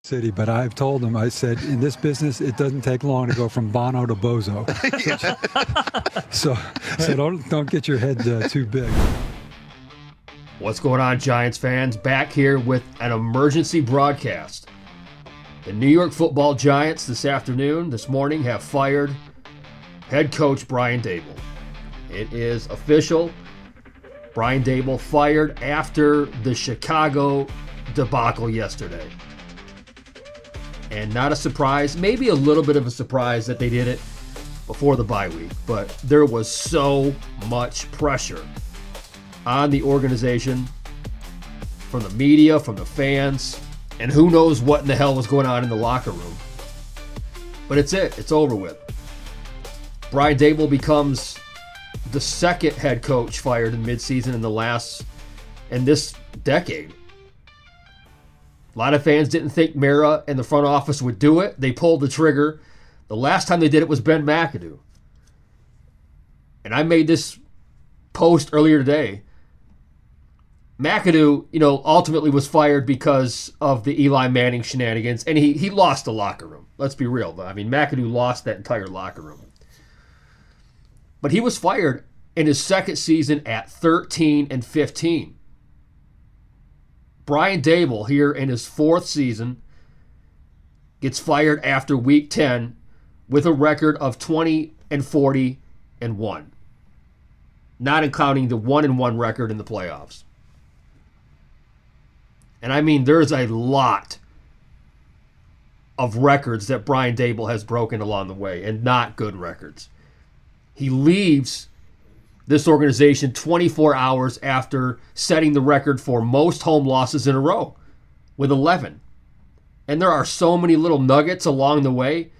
City, but I've told him, I said, in this business, it doesn't take long to go from Bono to Bozo. So don't get your head too big. What's going on, Giants fans? Back here with an emergency broadcast. The New York Football Giants this morning have fired head coach Brian Daboll. It is official. Brian Daboll fired after the Chicago debacle yesterday. And not a surprise, maybe a little bit of a surprise that they did it before the bye week, but there was so much pressure on the organization from the media, from the fans, and who knows what in the hell was going on in the locker room. But it's over with. Brian Daboll becomes the second head coach fired in midseason in this decade. A lot of fans didn't think Mara and the front office would do it. They pulled the trigger. The last time they did it was Ben McAdoo. And I made this post earlier today. McAdoo, ultimately was fired because of the Eli Manning shenanigans, and he lost the locker room. Let's be real. I mean, McAdoo lost that entire locker room. But he was fired in his second season at 13-15. Brian Daboll here in his fourth season gets fired after week 10 with a record of 20-40-1. Not including the 1-1 record in the playoffs. And I mean, there's a lot of records that Brian Daboll has broken along the way, and not good records. He leaves this organization 24 hours after setting the record for most home losses in a row with 11. And there are so many little nuggets along the way.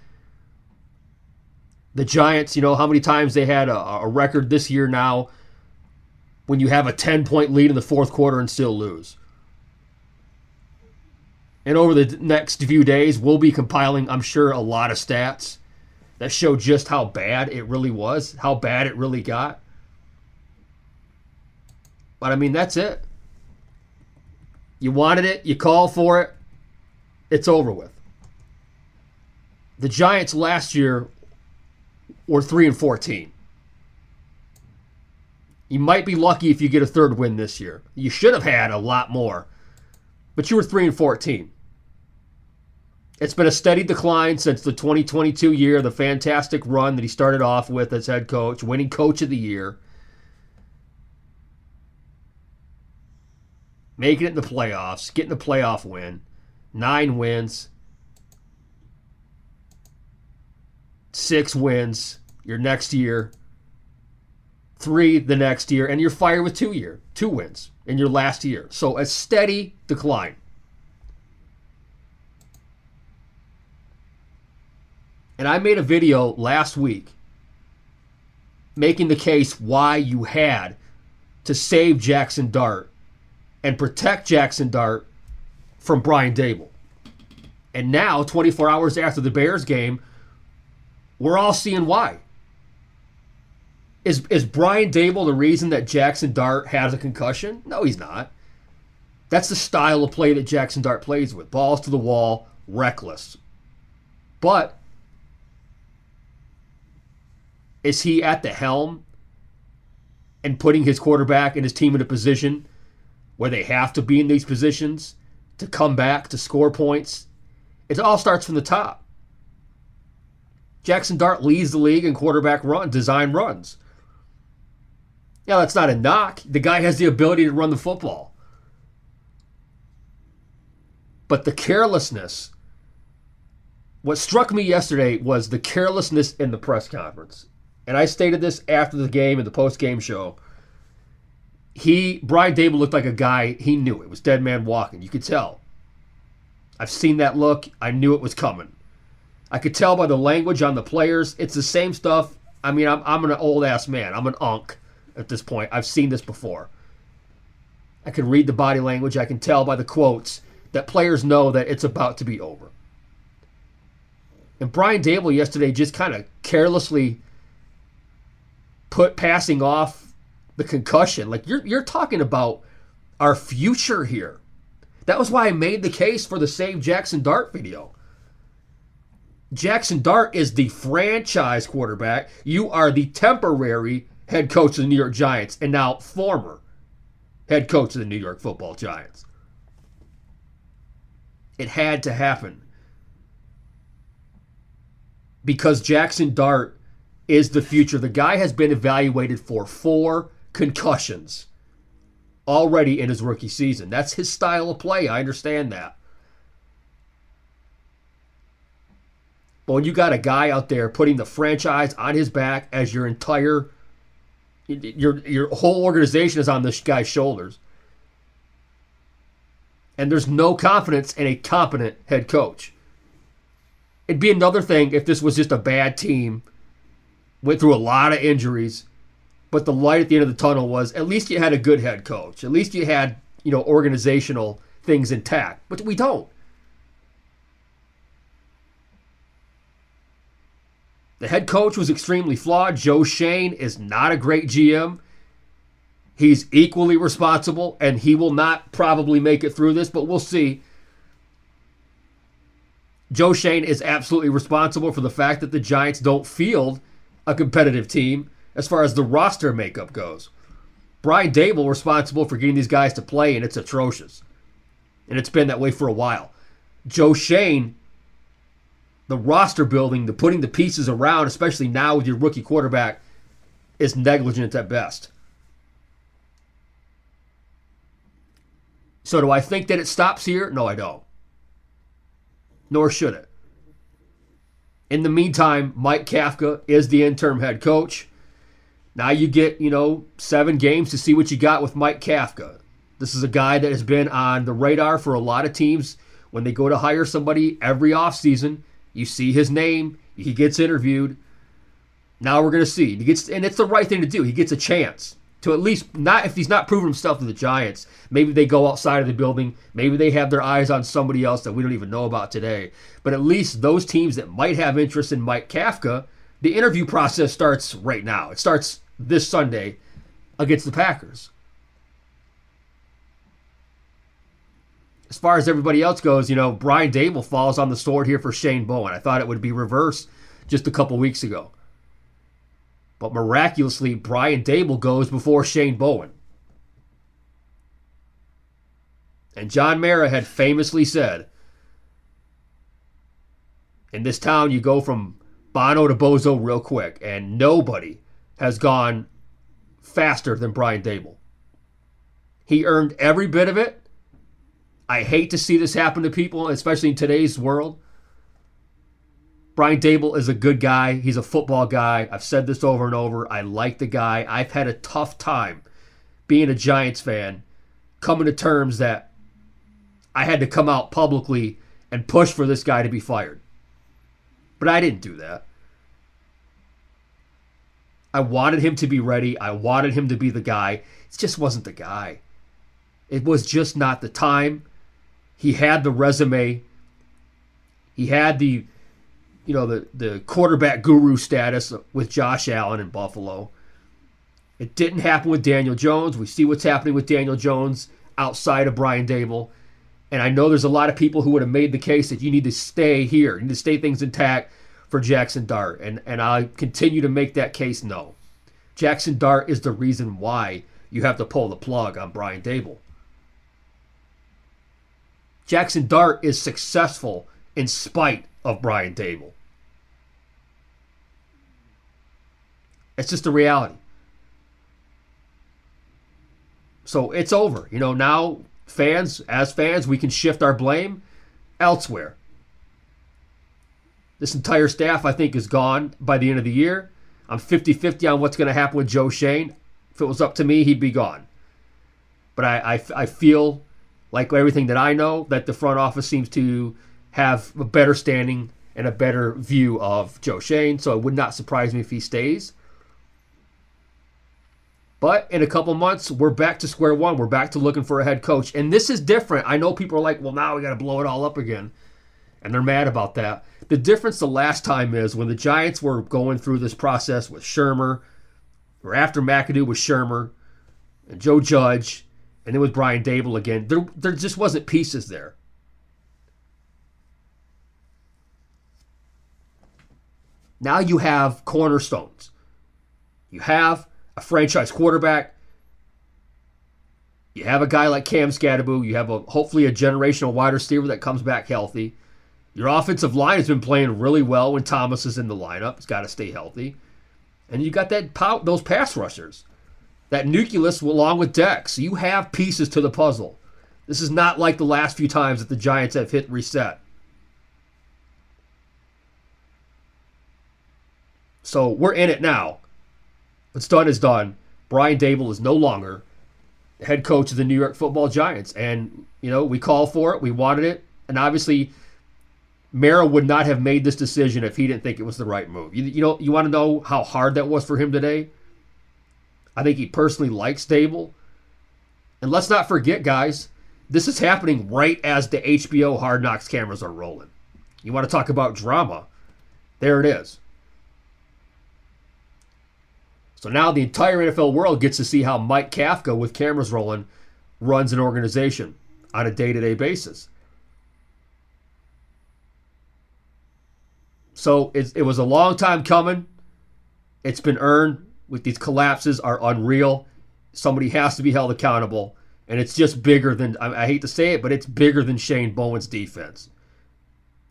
The Giants, how many times they had a record this year now when you have a 10-point lead in the fourth quarter and still lose. And over the next few days, we'll be compiling, I'm sure, a lot of stats that show just how bad it really was, how bad it really got. But I mean, that's it. You wanted it, you called for it, it's over with. The Giants last year were 3-14. You might be lucky if you get a third win this year. You should have had a lot more, but you were 3-14. It's been a steady decline since the 2022 year, the fantastic run that he started off with as head coach, winning coach of the year. Making it in the playoffs, getting the playoff win, 9 wins, 6 wins your next year, 3 the next year, and you're fired with 2 wins in your last year. So a steady decline. And I made a video last week making the case why you had to save Jackson Dart and protect Jackson Dart from Brian Daboll. And now, 24 hours after the Bears game, we're all seeing why. Is Brian Daboll the reason that Jackson Dart has a concussion? No, he's not. That's the style of play that Jackson Dart plays with. Balls to the wall, reckless. But is he at the helm and putting his quarterback and his team in a position where they have to be in these positions to come back, to score points? It all starts from the top. Jackson Dart leads the league in quarterback design runs. Yeah, that's not a knock. The guy has the ability to run the football. But the carelessness, what struck me yesterday was the carelessness in the press conference. And I stated this after the game in the post-game show. Brian Daboll looked like a guy, he knew it was dead man walking. You could tell. I've seen that look. I knew it was coming. I could tell by the language on the players. It's the same stuff. I mean, I'm an old-ass man. I'm an unk at this point. I've seen this before. I can read the body language. I can tell by the quotes that players know that it's about to be over. And Brian Daboll yesterday just kind of carelessly passing off the concussion. Like, you're talking about our future here. That was why I made the case for the Save Jackson Dart video. Jackson Dart is the franchise quarterback. You are the temporary head coach of the New York Giants and now former head coach of the New York Football Giants. It had to happen because Jackson Dart is the future. The guy has been evaluated for 4 concussions already in his rookie season. That's his style of play. I understand that. But when you got a guy out there putting the franchise on his back as your entire, your whole organization is on this guy's shoulders, and there's no confidence in a competent head coach. It'd be another thing if this was just a bad team, went through a lot of injuries, but the light at the end of the tunnel was at least you had a good head coach. At least you had, organizational things intact. But we don't. The head coach was extremely flawed. Joe Schoen is not a great GM. He's equally responsible, and he will not probably make it through this, but we'll see. Joe Schoen is absolutely responsible for the fact that the Giants don't field a competitive team as far as the roster makeup goes. Brian Daboll responsible for getting these guys to play, and it's atrocious. And it's been that way for a while. Joe Schoen, the roster building, the putting the pieces around, especially now with your rookie quarterback, is negligent at best. So do I think that it stops here? No, I don't. Nor should it. In the meantime, Mike Kafka is the interim head coach. Now you get, 7 games to see what you got with Mike Kafka. This is a guy that has been on the radar for a lot of teams. When they go to hire somebody every offseason, you see his name, he gets interviewed. Now we're going to see. And it's the right thing to do. He gets a chance to at least, not if he's not proven himself to the Giants, maybe they go outside of the building. Maybe they have their eyes on somebody else that we don't even know about today. But at least those teams that might have interest in Mike Kafka, the interview process starts right now. It starts this Sunday against the Packers. As far as everybody else goes, Brian Daboll falls on the sword here for Shane Bowen. I thought it would be reversed just a couple weeks ago. But miraculously, Brian Daboll goes before Shane Bowen. And John Mara had famously said, in this town, you go from Bono to Bozo real quick. And nobody has gone faster than Brian Daboll. He earned every bit of it. I hate to see this happen to people, especially in today's world. Brian Daboll is a good guy. He's a football guy. I've said this over and over. I like the guy. I've had a tough time being a Giants fan, coming to terms that I had to come out publicly and push for this guy to be fired. But I didn't do that. I wanted him to be ready. I wanted him to be the guy. It just wasn't the guy. It was just not the time. He had the resume. He had the quarterback guru status with Josh Allen in Buffalo. It didn't happen with Daniel Jones. We see what's happening with Daniel Jones outside of Brian Daboll. And I know there's a lot of people who would have made the case that you need to stay here. You need to stay things intact for Jackson Dart. And I continue to make that case no. Jackson Dart is the reason why you have to pull the plug on Brian Daboll. Jackson Dart is successful in spite of Brian Daboll. It's just a reality. So it's over. Now as fans, we can shift our blame elsewhere. This entire staff, I think, is gone by the end of the year. I'm 50-50 on what's going to happen with Joe Schoen. If it was up to me, he'd be gone. But I feel like everything that I know, that the front office seems to have a better standing and a better view of Joe Schoen, so it would not surprise me if he stays. But in a couple months, we're back to square one. We're back to looking for a head coach. And this is different. I know people are like, well, now we got to blow it all up again. And they're mad about that. The difference the last time is when the Giants were going through this process with Shermer, or after McAdoo with Shermer, and Joe Judge, And then with Brian Daboll again, there just wasn't pieces there. Now you have cornerstones. You have a franchise quarterback. You have a guy like Cam Scadaboo. You have hopefully a generational wide receiver that comes back healthy. Your offensive line has been playing really well when Thomas is in the lineup. He's got to stay healthy. And you got those pass rushers. That nucleus along with Dex. You have pieces to the puzzle. This is not like the last few times that the Giants have hit reset. So we're in it now. What's done is done. Brian Daboll is no longer the head coach of the New York Football Giants. And, we called for it. We wanted it. And obviously, Mara would not have made this decision if he didn't think it was the right move. You want to know how hard that was for him today? I think he personally likes Daboll. And let's not forget, guys, this is happening right as the HBO Hard Knocks cameras are rolling. You want to talk about drama? There it is. So now the entire NFL world gets to see how Mike Kafka, with cameras rolling, runs an organization on a day-to-day basis. So it was a long time coming. It's been earned. With these collapses are unreal. Somebody has to be held accountable. And it's just bigger than, I hate to say it, but it's bigger than Shane Bowen's defense.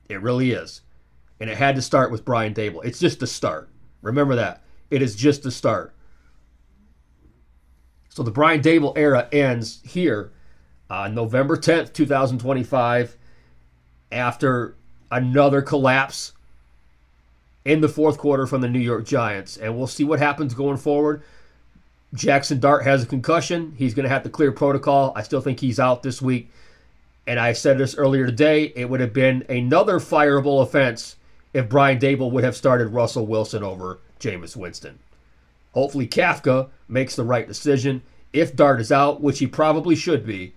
It really is. And it had to start with Brian Daboll. It's just the start. Remember that. It is just the start. So the Brian Daboll era ends here on November 10th, 2025, after another collapse in the fourth quarter from the New York Giants. And we'll see what happens going forward. Jackson Dart has a concussion. He's going to have to clear protocol. I still think he's out this week. And I said this earlier today, it would have been another fireable offense if Brian Daboll would have started Russell Wilson over Jameis Winston. Hopefully Kafka makes the right decision. If Dart is out, which he probably should be,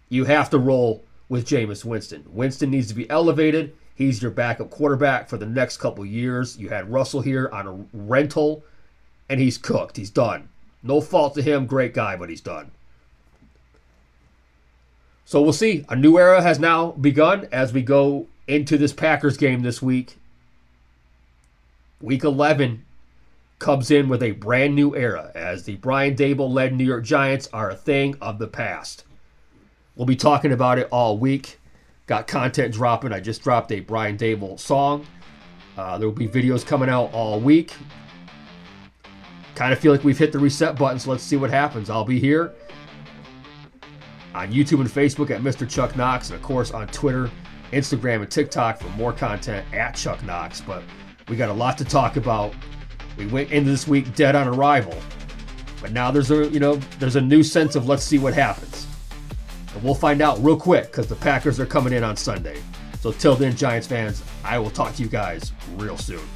you have to roll with Jameis Winston. Winston needs to be elevated. He's your backup quarterback for the next couple years. You had Russell here on a rental, and he's cooked. He's done. No fault to him. Great guy, but he's done. So we'll see. A new era has now begun as we go into this Packers game this week. Week 11 comes in with a brand new era as the Brian Daboll-led New York Giants are a thing of the past. We'll be talking about it all week. Got content dropping. I just dropped a Brian Daboll song. There will be videos coming out all week. Kind of feel like we've hit the reset button, so let's see what happens. I'll be here on YouTube and Facebook at Mr. Chuck Knoxx, and of course on Twitter, Instagram, and TikTok for more content at Chuck Knoxx. But we got a lot to talk about. We went into this week dead on arrival, but now there's a new sense of let's see what happens. And we'll find out real quick because the Packers are coming in on Sunday. So till then, Giants fans, I will talk to you guys real soon.